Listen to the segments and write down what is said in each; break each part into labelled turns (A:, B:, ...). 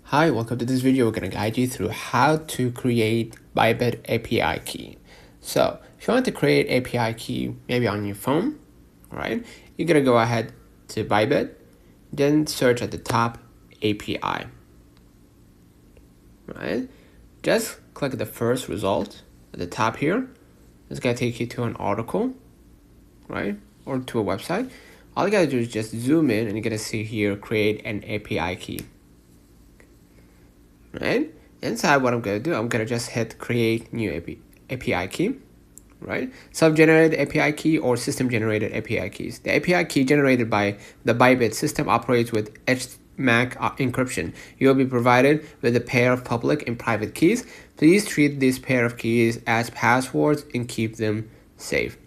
A: Hi, welcome to this video. We're going to guide you through how to create ByBit API key. So if you want to create API key maybe on your phone, right, you're going to go ahead to ByBit, then search at the top API, right? Just click the first result at the top here. It's going to take you to an article, right, or to a website. All you got to do is just zoom in and you're going to see here, create an API key. Right? Inside, what I'm going to do, I'm going to just hit create new API key, right? Self-generated API key or system-generated API keys. The API key generated by the ByBit system operates with HMAC encryption. You will be provided with a pair of public and private keys. Please treat this pair of keys as passwords and keep them safe.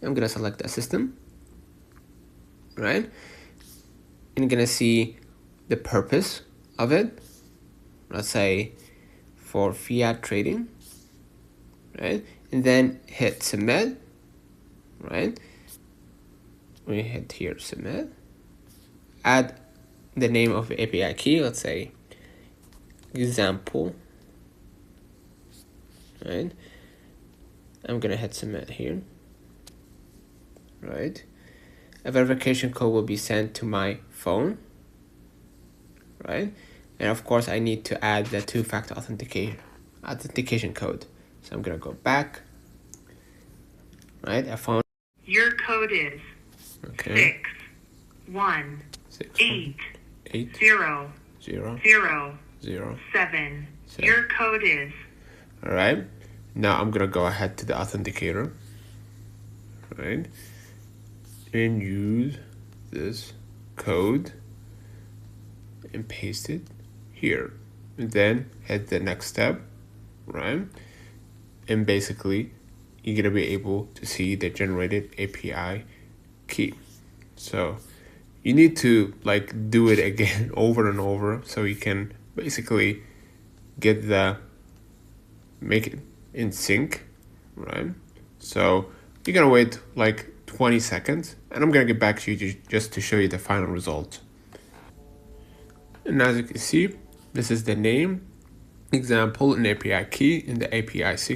A: I'm going to select the system, right? And you're going to see the purpose of it. Let's say for fiat trading, right? And then hit submit, right? We hit here submit. Add the name of the API key, let's say example, right? I'm gonna hit submit here, right? A verification code will be sent to my phone, right? And of course, I need to add the two-factor authentication code. So I'm gonna go back, right? I found
B: your code is 6180007. Your code is.
A: All right. Now I'm gonna go ahead to the authenticator, right? And use this code and paste it here, and then hit the next step, right? And basically you're gonna be able to see the generated API key. So you need to like do it again over and over so you can basically make it in sync, right? So you're gonna wait like 20 seconds and I'm gonna get back to you just to show you the final result. And as you can see, this is the name, example, and API key in the API secret.